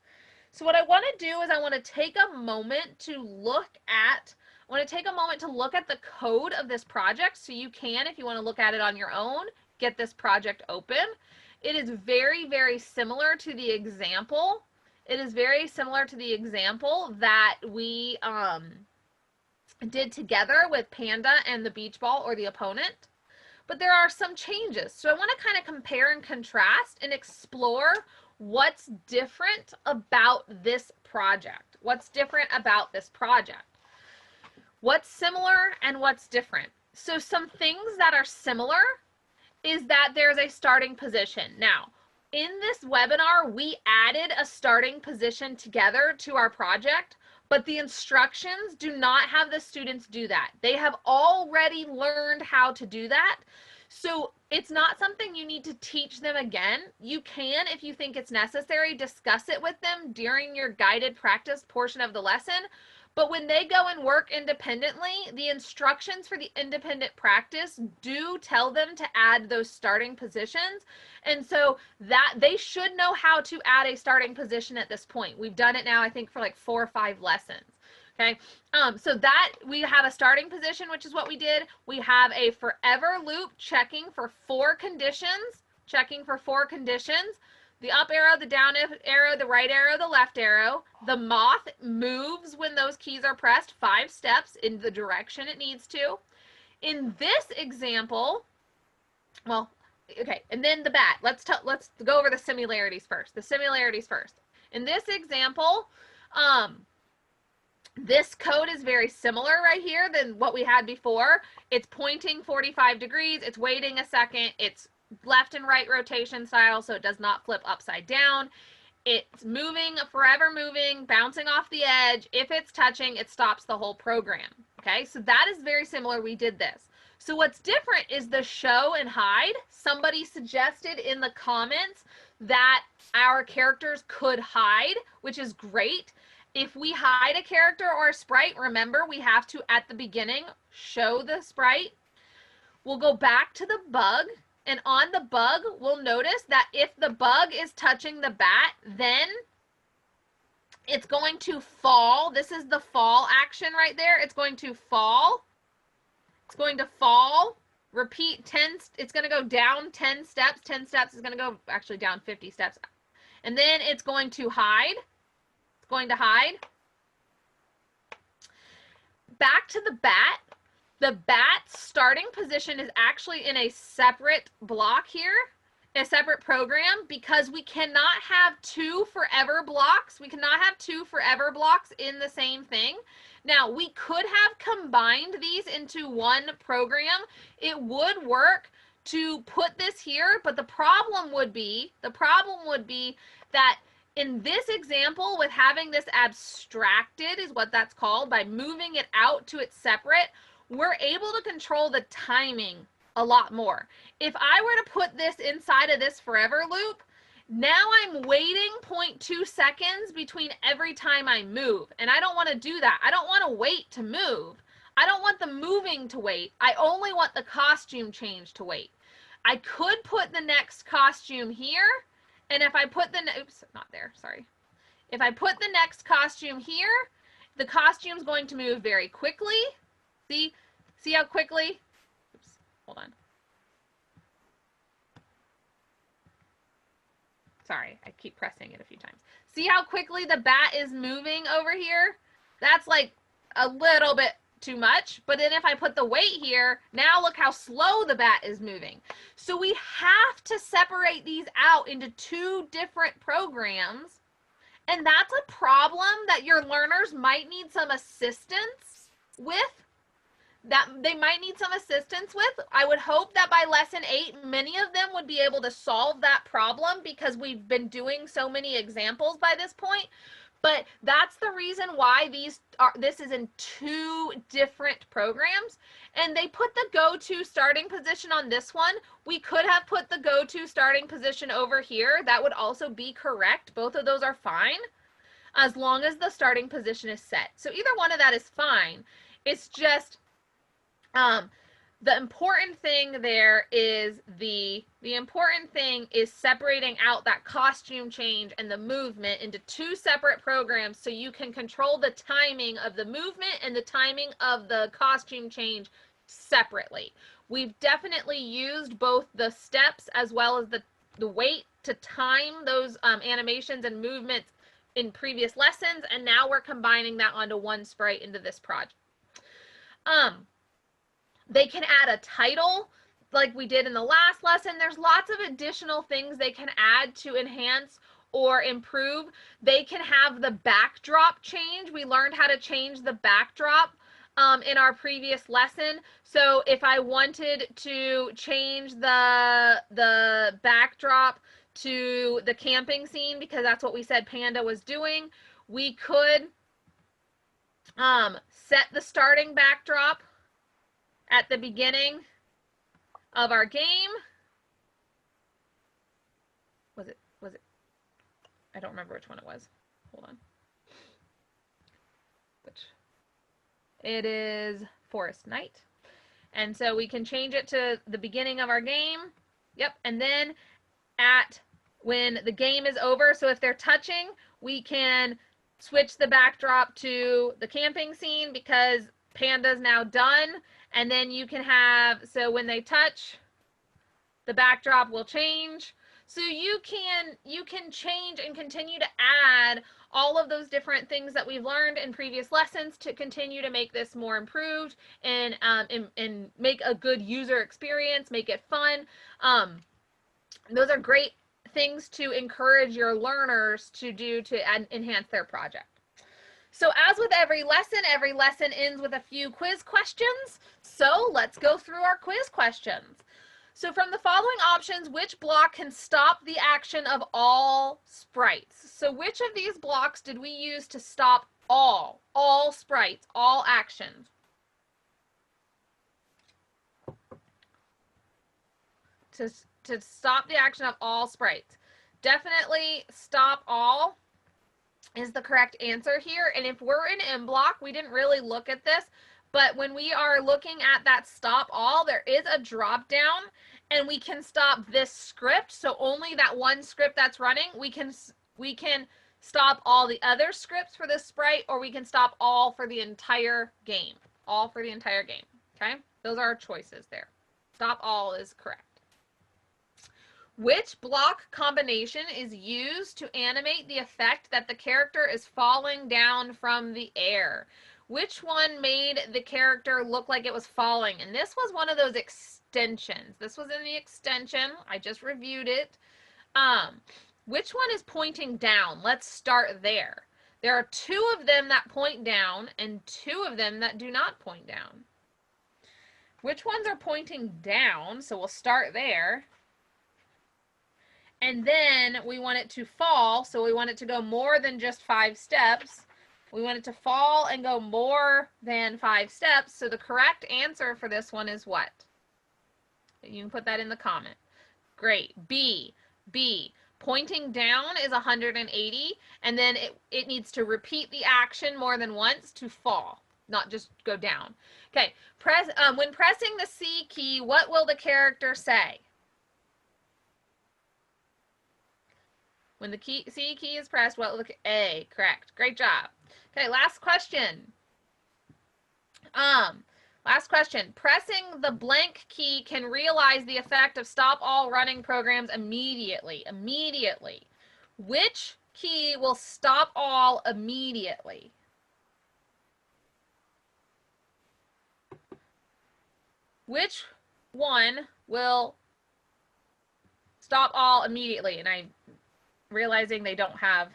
Speaker 1: So what I want to do is I want to take a moment to look at the code of this project, so you can, if you want to look at it on your own, get this project open. It is very, very similar to the example. It is very similar to the example that we did together with Panda and the beach ball or the opponent. But there are some changes. So I want to kind of compare and contrast and explore what's different about this project. What's different about this project? What's similar and what's different? So some things that are similar is that there's a starting position. Now, in this webinar, we added a starting position together to our project, but the instructions do not have the students do that. They have already learned how to do that. So it's not something you need to teach them again. You can, if you think it's necessary, discuss it with them during your guided practice portion of the lesson. But when they go and work independently, the instructions for the independent practice do tell them to add those starting positions. And so that they should know how to add a starting position at this point. We've done it now, I think, for like 4 or 5 lessons. Okay, so that we have a starting position, which is what we did. We have a forever loop checking for 4 conditions, The up arrow, the down arrow, the right arrow, the left arrow. The moth moves when those keys are pressed 5 steps in the direction it needs to. In this example, well, okay, and then the bat. Let's go over the similarities first. In this example, this code is very similar right here than what we had before. It's pointing 45 degrees. It's waiting a second. It's left and right rotation style, so it does not flip upside down. It's moving, forever moving, bouncing off the edge. If it's touching, it stops the whole program. Okay, so that is very similar. We did this. So what's different is the show and hide. Somebody suggested in the comments that our characters could hide, which is great. If we hide a character or a sprite, remember we have to, at the beginning, show the sprite. We'll go back to the bug. And on the bug, we'll notice that if the bug is touching the bat, then it's going to fall. This is the fall action right there. It's going to fall. It's going to fall. Repeat 10. It's going to go down 10 steps. 10 steps is going to go actually down 50 steps. And then it's going to hide. It's going to hide. Back to the bat. The bat's starting position is actually in a separate block here, a separate program, because we cannot have 2 forever blocks. We cannot have 2 forever blocks in the same thing. Now, we could have combined these into one program. It would work to put this here, but the problem would be that in this example, with having this abstracted, is what that's called, by moving it out to its separate, we're able to control the timing a lot more. If I were to put this inside of this forever loop, now I'm waiting 0.2 seconds between every time I move. And I don't want to do that. I don't want to wait to move. I don't want the moving to wait. I only want the costume change to wait. I could put the next costume here And if I put the, oops, not there, sorry. If I put the next costume here, the costume's going to move very quickly. See how quickly, oops, hold on. Sorry, I keep pressing it a few times. See how quickly the bat is moving over here? That's like a little bit too much. But then if I put the weight here, now look how slow the bat is moving. So we have to separate these out into two different programs. And that's a problem that your learners might need some assistance with. That they might need some assistance with. I would hope that by lesson 8, many of them would be able to solve that problem because we've been doing so many examples by this point. But that's the reason why this is in two different programs. And they put the go-to starting position on this one. We could have put the go-to starting position over here. That would also be correct. Both of those are fine as long as the starting position is set. So either one of that is fine. It's just the important thing there is the important thing is separating out that costume change and the movement into two separate programs so you can control the timing of the movement and the timing of the costume change separately. We've definitely used both the steps as well as the weight to time those animations and movements in previous lessons, and now we're combining that onto one sprite into this project. They can add a title like we did in the last lesson. There's lots of additional things they can add to enhance or improve. They can have the backdrop change. We learned how to change the backdrop in our previous lesson. So if I wanted to change the backdrop to the camping scene, because that's what we said Panda was doing, we could set the starting backdrop at the beginning of our game. Was it? I don't remember which one it was. Hold on. It is Forest Night. And so we can change it to the beginning of our game. Yep. And then when the game is over, so if they're touching, we can switch the backdrop to the camping scene because Panda's now done. And then you can have, so when they touch, the backdrop will change. So you can change and continue to add all of those different things that we've learned in previous lessons to continue to make this more improved and make a good user experience, make it fun. Those are great things to encourage your learners to do to enhance their project. So as with every lesson ends with a few quiz questions. So let's go through our quiz questions. So from the following options, which block can stop the action of all sprites? So which of these blocks did we use to stop all sprites, all actions? To stop the action of all sprites. Definitely stop all is the correct answer here. And if we're in M block, we didn't really look at this, but when we are looking at that stop all, there is a drop down and we can stop this script. So only that one script that's running, we can stop all the other scripts for this sprite, or we can stop all for the entire game. All for the entire game. Okay? Those are our choices there. Stop all is correct. Which block combination is used to animate the effect that the character is falling down from the air? Which one made the character look like it was falling? And this was one of those extensions. This was in the extension. I just reviewed it. Which one is pointing down? Let's start there. There are two of them that point down and two of them that do not point down. Which ones are pointing down? So we'll start there. And then we want it to fall, so we want it to go more than just 5 steps. We want it to fall and go more than 5 steps. So the correct answer for this one is what? You can put that in the comment. Great. B. Pointing down is 180, and then it needs to repeat the action more than once to fall, not just go down. Okay. When pressing the C key, what will the character say? When the C key is pressed, what look A, correct. Great job. Okay, last question. Last question. Pressing the blank key can realize the effect of stop all running programs immediately. Immediately. Which key will stop all immediately? Which one will stop all immediately? And I'm realizing they don't have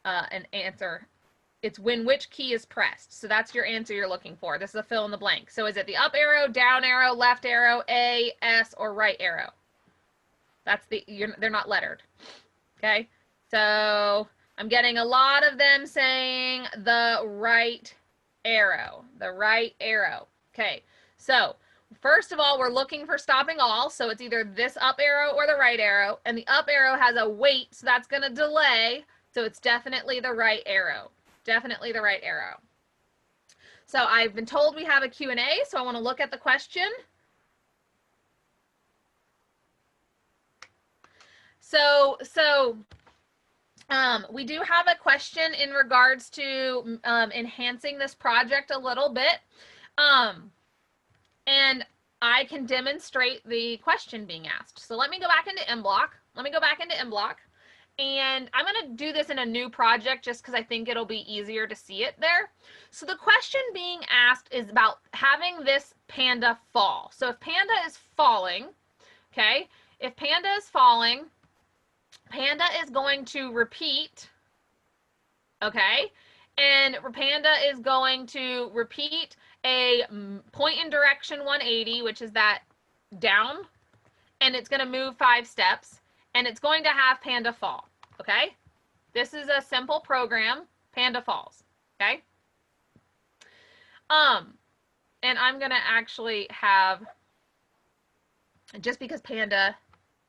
Speaker 1: an answer. It's when which key is pressed. So that's your answer you're looking for. This is a fill in the blank. So is it the up arrow, down arrow, left arrow, A, S, or right arrow? That's they're not lettered. Okay. So I'm getting a lot of them saying the right arrow. The right arrow. Okay. So first of all, we're looking for stopping all. So it's either this up arrow or the right arrow. And the up arrow has a wait, so that's going to delay. So it's definitely the right arrow. Definitely the right arrow. So I've been told we have a Q&A, so I want to look at the question. So we do have a question in regards to enhancing this project a little bit. And I can demonstrate the question being asked. So let me go back into MBlock. And I'm going to do this in a new project just because I think it'll be easier to see it there. So the question being asked is about having this panda fall. So if panda is falling, okay, if panda is falling, panda is going to repeat, okay, and panda is going to repeat a point in direction 180, which is that down, and it's going to move 5 steps. And it's going to have panda fall, okay? This is a simple program, panda falls, okay? And I'm gonna actually have, just because panda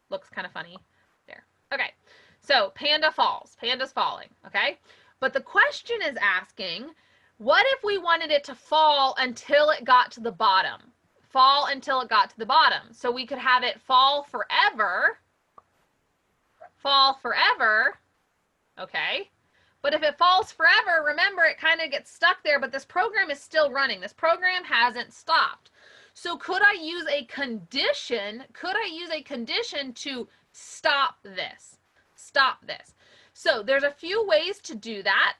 Speaker 1: looks kind of funny there. Okay, so panda falls, panda's falling, okay? But the question is asking, what if we wanted it to fall until it got to the bottom? Fall until it got to the bottom. So we could have it fall forever, okay? But if it falls forever, remember it kind of gets stuck there, but this program is still running. This program hasn't stopped. So could I use a condition? Could I use a condition to stop this? Stop this. So there's a few ways to do that.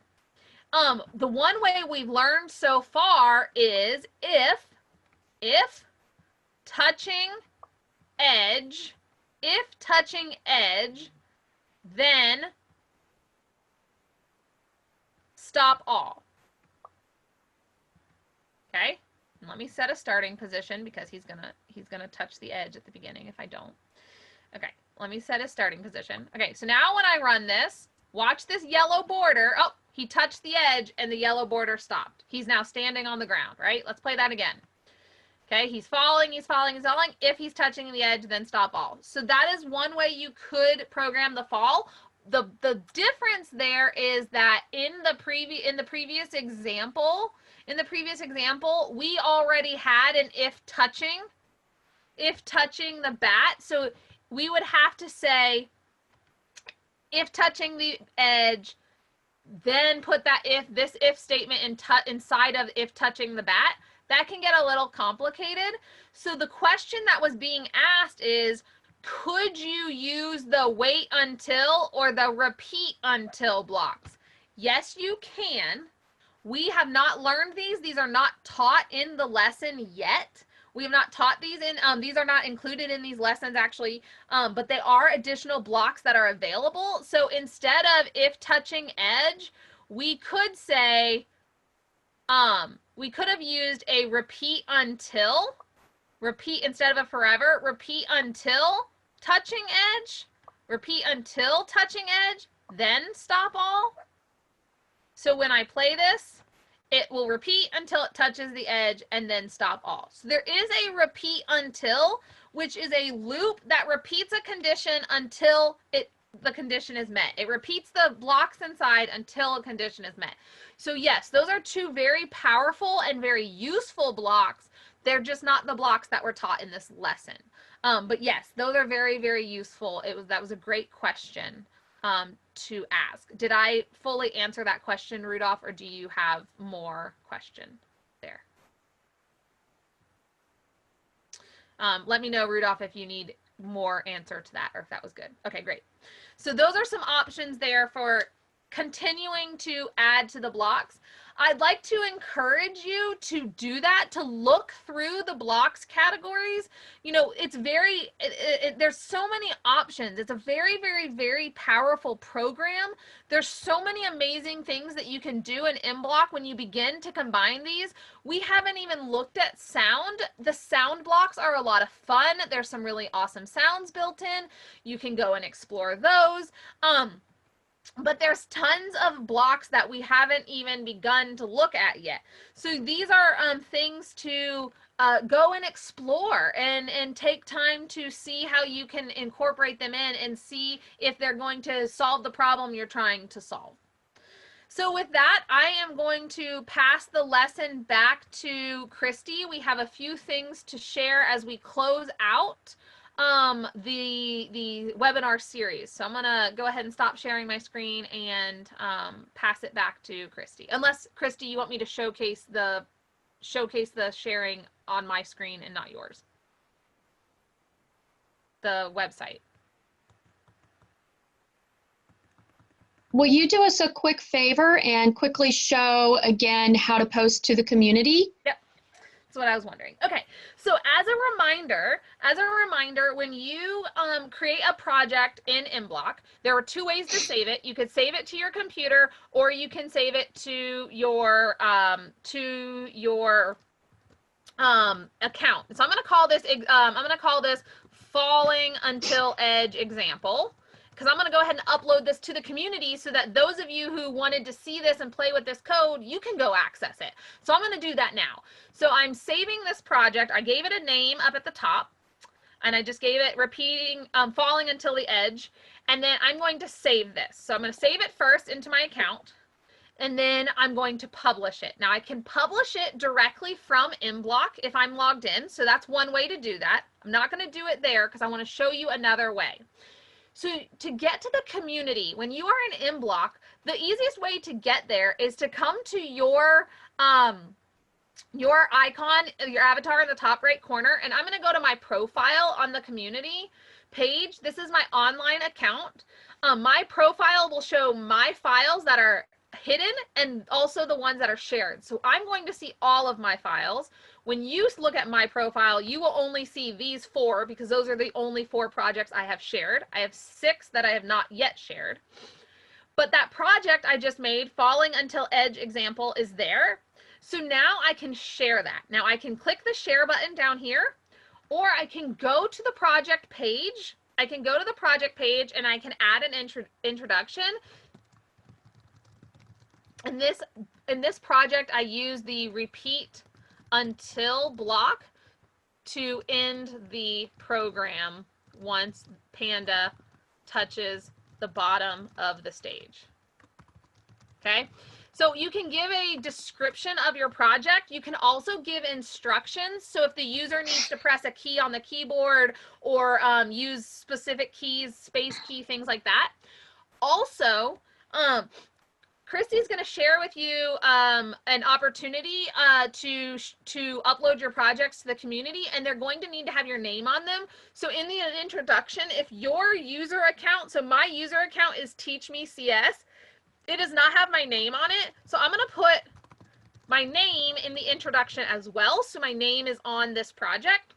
Speaker 1: The one way we've learned so far is if touching edge, then stop all. Okay, and let me set a starting position because he's gonna touch the edge at the beginning if I don't. Okay, let me set a starting position. Okay, so now when I run this, watch this yellow border. Oh, he touched the edge and the yellow border stopped. He's now standing on the ground, right? Let's play that again. Okay, he's falling. If he's touching the edge, then stop all. So that is one way you could program the fall. The difference there is that in the previous example, we already had an if touching the bat. So we would have to say if touching the edge, then put that if statement inside of if touching the bat. That can get a little complicated. So the question that was being asked is, could you use the wait until or the repeat until blocks? Yes, you can. We have not learned these. These are not taught in the lesson yet. We have not taught these these are not included in these lessons actually, but they are additional blocks that are available. So instead of if touching edge, we could say, we could have used a repeat until, instead of a forever, repeat until touching edge, then stop all. So when I play this, it will repeat until it touches the edge and then stop all. So there is a repeat until, which is a loop that repeats a condition until the condition is met. It repeats the blocks inside until a condition is met. So yes, those are two very powerful and very useful blocks. They're just not the blocks that were taught in this lesson. But yes, those are very, very useful. That was a great question. to ask. Did I fully answer that question, Rudolph, or do you have more question there? Let me know, Rudolph, if you need more answer to that or if that was good. Okay, great. So those are some options there for continuing to add to the blocks. I'd like to encourage you to do that, to look through the blocks categories. You know, it's very, there's so many options. It's a very, very, very powerful program. There's so many amazing things that you can do in MBlock when you begin to combine these. We haven't even looked at sound. The sound blocks are a lot of fun. There's some really awesome sounds built in. You can go and explore those. But there's tons of blocks that we haven't even begun to look at yet. So these are things to go and explore and take time to see how you can incorporate them in and see if they're going to solve the problem you're trying to solve. So with that, I am going to pass the lesson back to Christy. We have a few things to share as we close out the webinar series. So I'm gonna go ahead and stop sharing my screen and pass it back to Christy. Unless, Christy, you want me to showcase the sharing on my screen and not yours. The website.
Speaker 2: Will you do us a quick favor and quickly show again how to post to the community?
Speaker 1: Yep. That's what I was wondering. Okay, so as a reminder, when you create a project in MBlock, there are two ways to save it. You could save it to your computer, or you can save it to your account. So I'm going to call this Falling Until Edge example, because I'm going to go ahead and upload this to the community so that those of you who wanted to see this and play with this code, you can go access it. So I'm going to do that now. So I'm saving this project. I gave it a name up at the top, and I just gave it Falling Until the Edge, and then I'm going to save this. So I'm going to save it first into my account, and then I'm going to publish it. Now I can publish it directly from MBlock if I'm logged in. So that's one way to do that. I'm not going to do it there because I want to show you another way. So to get to the community, when you are in MBlock, the easiest way to get there is to come to your icon, your avatar in the top right corner, and I'm going to go to my profile on the community page. This is my online account. My profile will show my files that are hidden and also the ones that are shared. So I'm going to see all of my files. When you look at my profile, you will only see these 4 because those are the only 4 projects I have shared. I have 6 that I have not yet shared. But that project I just made, Falling Until Edge example, is there. So now I can share that. Now I can click the share button down here, or I can go to the project page. I can go to the project page and I can add an introduction. In this project, I use the repeat until block to end the program once Panda touches the bottom of the stage. Okay, so you can give a description of your project. You can also give instructions. So if the user needs to press a key on the keyboard or use specific keys, space key, things like that. Also, Christy's going to share with you an opportunity to upload your projects to the community, and they're going to need to have your name on them. So in the introduction, if your user account, so my user account is Teach Me CS, it does not have my name on it. So I'm going to put my name in the introduction as well. So my name is on this project.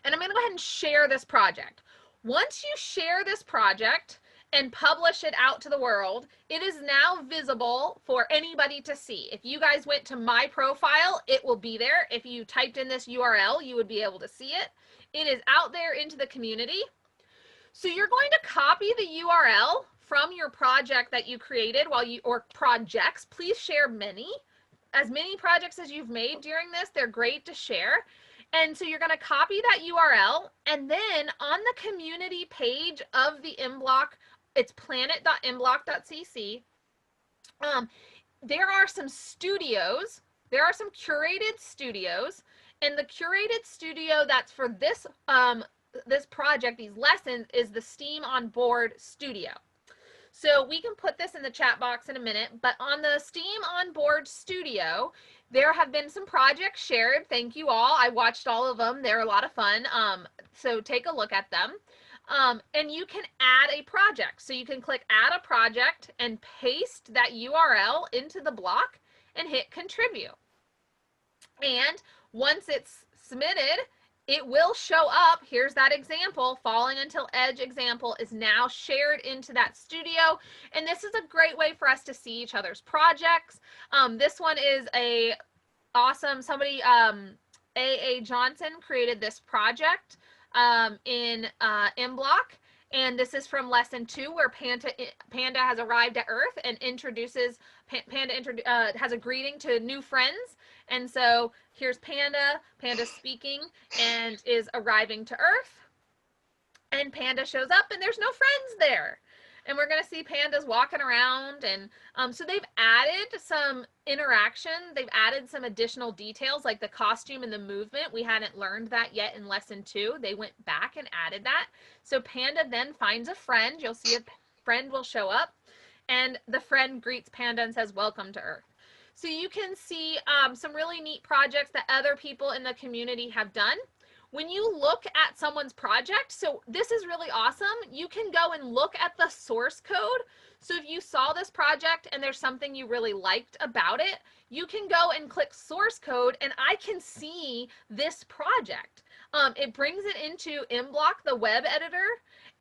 Speaker 1: And I'm going to go ahead and share this project. Once you share this project and publish it out to the world, it is now visible for anybody to see. If you guys went to my profile, it will be there. If you typed in this URL, you would be able to see it. It is out there into the community. So you're going to copy the URL from your project that you created or projects. Please share as many projects as you've made during this. They're great to share. And so you're going to copy that URL, and then on the community page of the MBlock, it's planet.mblock.cc. There are some studios. There are some curated studios, and the curated studio that's for this this project, these lessons, is the STEAM on Board Studio. So we can put this in the chat box in a minute, but on the STEAM on Board Studio, there have been some projects shared. Thank you all. I watched all of them. They're a lot of fun. So take a look at them. And you can add a project. So you can click add a project and paste that URL into the block and hit contribute. And once it's submitted, it will show up. Here's that example. Falling Until Edge example is now shared into that studio. And this is a great way for us to see each other's projects. This one is a awesome, somebody, A.A. Johnson created this project in MBlock. And this is from lesson 2, where Panda has arrived at Earth and introduces, Panda has a greeting to new friends. And so here's Panda speaking and is arriving to Earth. And Panda shows up and there's no friends there. And we're going to see pandas walking around. And so they've added some interaction. They've added some additional details like the costume and the movement. We hadn't learned that yet in lesson 2. They went back and added that. So Panda then finds a friend. You'll see a friend will show up. And the friend greets Panda and says, "Welcome to Earth." So you can see some really neat projects that other people in the community have done. When you look at someone's project, so this is really awesome. You can go and look at the source code. So if you saw this project and there's something you really liked about it, you can go and click source code and I can see this project. It brings it into MBlock, the web editor,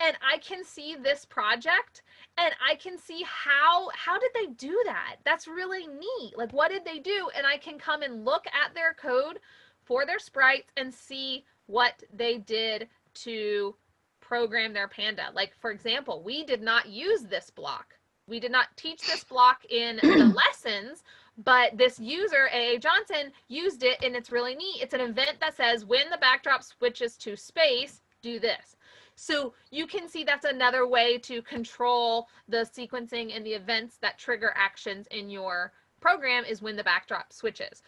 Speaker 1: and I can see this project and I can see how did they do that? That's really neat. Like, what did they do? And I can come and look at their code for their sprites and see what they did to program their panda. Like, for example, we did not use this block. We did not teach this block in the lessons, but this user, A.A. Johnson, used it, and it's really neat. It's an event that says, when the backdrop switches to space, do this. So you can see that's another way to control the sequencing and the events that trigger actions in your program is when the backdrop switches.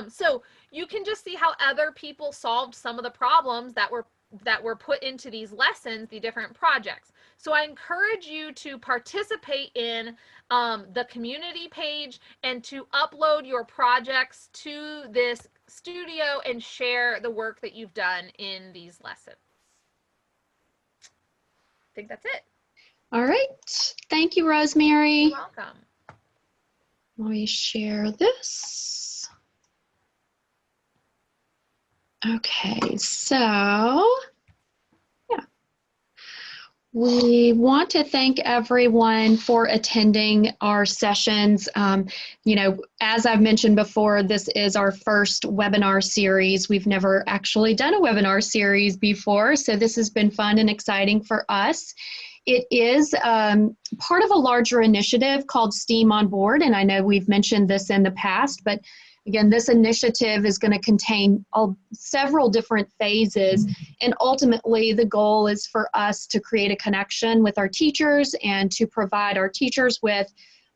Speaker 1: So you can just see how other people solved some of the problems that were put into these lessons, the different projects. So I encourage you to participate in the community page and to upload your projects to this studio and share the work that you've done in these lessons. I think that's it.
Speaker 2: All right. Thank you, Rosemary.
Speaker 1: You're welcome.
Speaker 2: Let me share this. Okay, so yeah, we want to thank everyone for attending our sessions. You know, as I've mentioned before, this is our first webinar series. We've never actually done a webinar series before, so this has been fun and exciting for us. It is part of a larger initiative called STEAM on Board, and I know we've mentioned this in the past, but again, this initiative is going to contain several different phases, and ultimately the goal is for us to create a connection with our teachers and to provide our teachers with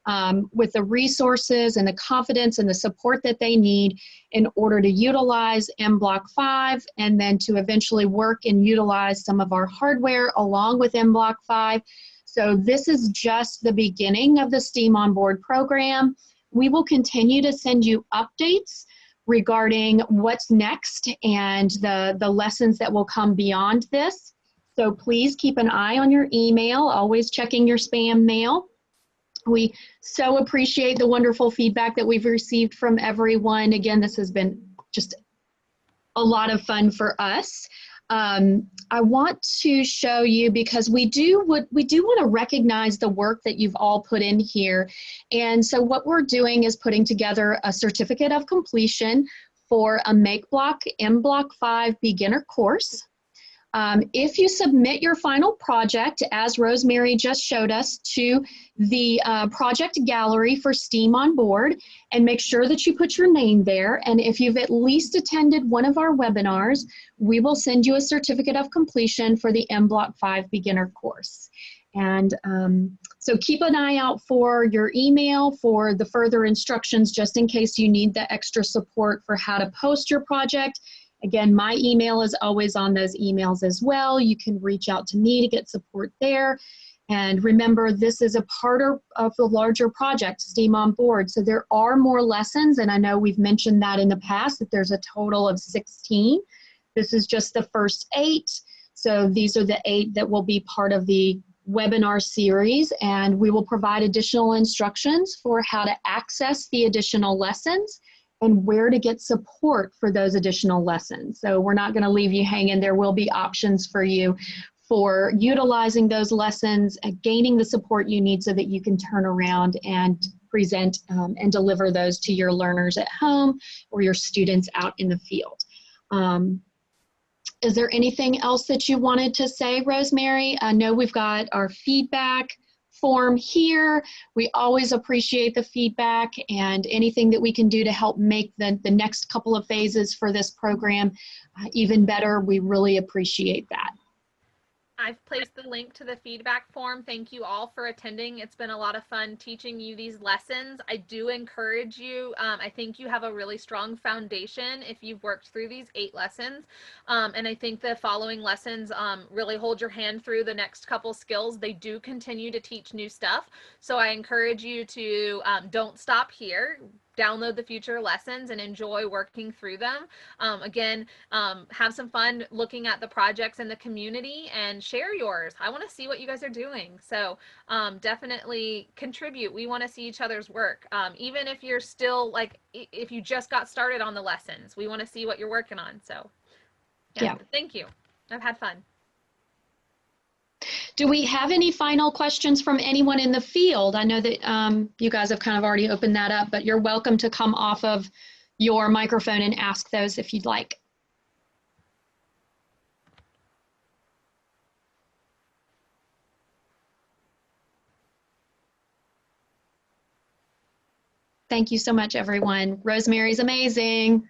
Speaker 2: the resources and the confidence and the support that they need in order to utilize MBlock 5 and then to eventually work and utilize some of our hardware along with MBlock 5. So this is just the beginning of the STEAM on Board program. We will continue to send you updates regarding what's next and the lessons that will come beyond this. So please keep an eye on your email, always checking your spam mail. We so appreciate the wonderful feedback that we've received from everyone. Again, this has been just a lot of fun for us. I want to show you, because we do want to recognize the work that you've all put in here. And so what we're doing is putting together a certificate of completion for a MakeBlock MBlock 5 beginner course. If you submit your final project, as Rosemary just showed us, to the project gallery for STEAM on Board, and make sure that you put your name there, and if you've at least attended one of our webinars, we will send you a certificate of completion for the MBlock 5 beginner course. And so keep an eye out for your email for the further instructions, just in case you need the extra support for how to post your project. Again, my email is always on those emails as well. You can reach out to me to get support there. And remember, this is a part of the larger project, STEAM on Board. So there are more lessons, and I know we've mentioned that in the past, that there's a total of 16. This is just the first 8. So these are the 8 that will be part of the webinar series, and we will provide additional instructions for how to access the additional lessons and where to get support for those additional lessons. So we're not going to leave you hanging. There will be options for you for utilizing those lessons and gaining the support you need so that you can turn around and present and deliver those to your learners at home or your students out in the field. Is there anything else that you wanted to say, Rosemary? I know we've got our feedback form here. We always appreciate the feedback, and anything that we can do to help make the next couple of phases for this program even better, we really appreciate that.
Speaker 1: I've placed the link to the feedback form. Thank you all for attending. It's been a lot of fun teaching you these lessons. I do encourage you. I think you have a really strong foundation if you've worked through these 8 lessons. And I think the following lessons really hold your hand through the next couple skills. They do continue to teach new stuff. So I encourage you to don't stop here. Download the future lessons and enjoy working through them. Again, have some fun looking at the projects in the community and share yours. I want to see what you guys are doing. So definitely contribute. We want to see each other's work. Even if you're still if you just got started on the lessons, we want to see what you're working on. So yeah. Thank you. I've had fun.
Speaker 2: Do we have any final questions from anyone in the field? I know that you guys have kind of already opened that up, but you're welcome to come off of your microphone and ask those if you'd like. Thank you so much, everyone. Rosemary's amazing.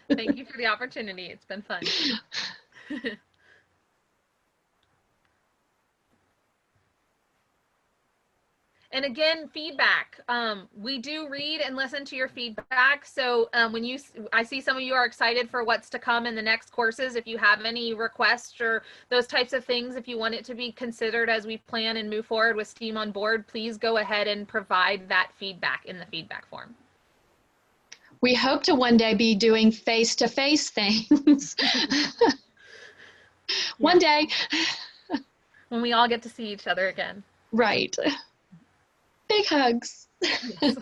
Speaker 1: Thank you for the opportunity. It's been fun. And again, feedback. We do read and listen to your feedback. So when I see some of you are excited for what's to come in the next courses. If you have any requests or those types of things, if you want it to be considered as we plan and move forward with STEAM on Board, please go ahead and provide that feedback in the feedback form.
Speaker 2: We hope to one day be doing face-to-face things. One day.
Speaker 1: When we all get to see each other again.
Speaker 2: Right. Big hugs. Yes.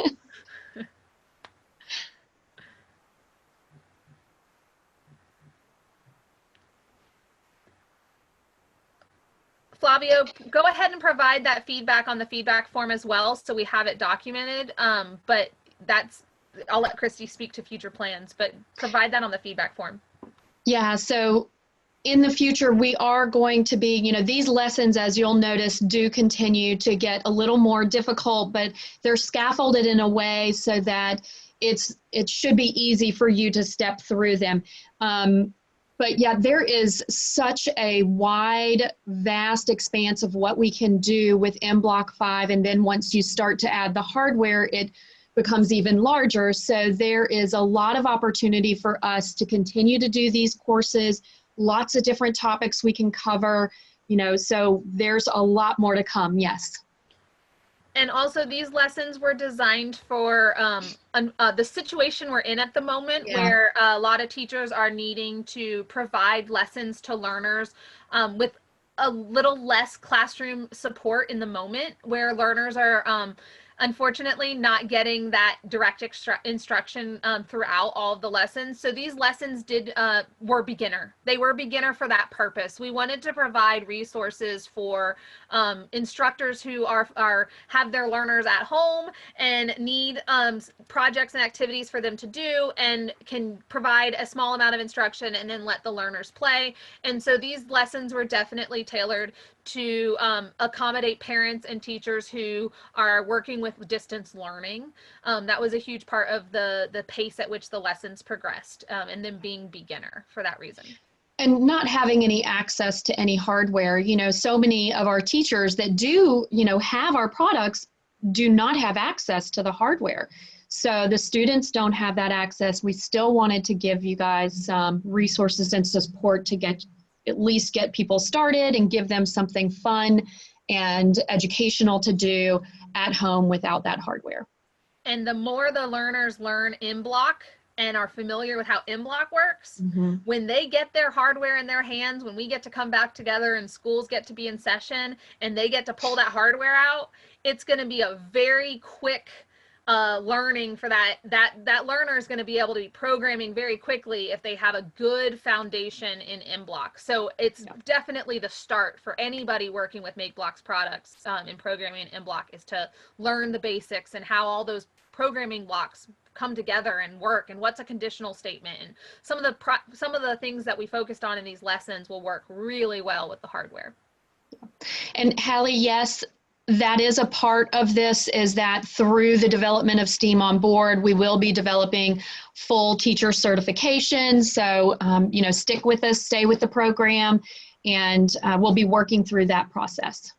Speaker 1: Flavio, go ahead and provide that feedback on the feedback form as well, so we have it documented. But I'll let Christy speak to future plans, but provide that on the feedback form.
Speaker 2: Yeah, so in the future, we are going to be, these lessons, as you'll notice, do continue to get a little more difficult, but they're scaffolded in a way so that it should be easy for you to step through them. But yeah, there is such a wide, vast expanse of what we can do with MBlock 5, and then once you start to add the hardware, it becomes even larger. So there is a lot of opportunity for us to continue to do these courses. Lots of different topics we can cover, so there's a lot more to come, yes.
Speaker 1: And also these lessons were designed for the situation we're in at the moment, where a lot of teachers are needing to provide lessons to learners with a little less classroom support in the moment, where learners are unfortunately not getting that direct instruction throughout all of the lessons. So these lessons were beginner. They were beginner for that purpose. We wanted to provide resources for instructors who have their learners at home and need projects and activities for them to do, and can provide a small amount of instruction and then let the learners play. And so these lessons were definitely tailored to accommodate parents and teachers who are working with distance learning. That was a huge part of the pace at which the lessons progressed, and them being beginner for that reason.
Speaker 2: And not having any access to any hardware, so many of our teachers that do, have our products do not have access to the hardware. So the students don't have that access. We still wanted to give you guys some resources and support to at least get people started and give them something fun and educational to do at home without that hardware.
Speaker 1: And the more the learners learn MBlock and are familiar with how MBlock works, when they get their hardware in their hands, when we get to come back together and schools get to be in session and they get to pull that hardware out, it's going to be a very quick learning for that learner is going to be able to be programming very quickly if they have a good foundation in MBlock. So it's definitely the start for anybody working with MakeBlocks products in programming in MBlock, is to learn the basics and how all those programming blocks come together and work, and what's a conditional statement, and some of the things that we focused on in these lessons will work really well with the hardware.
Speaker 2: And Hallie, yes, that is a part of this, is that through the development of STEAM on Board, we will be developing full teacher certification. So, you know, stick with us, stay with the program, and we'll be working through that process.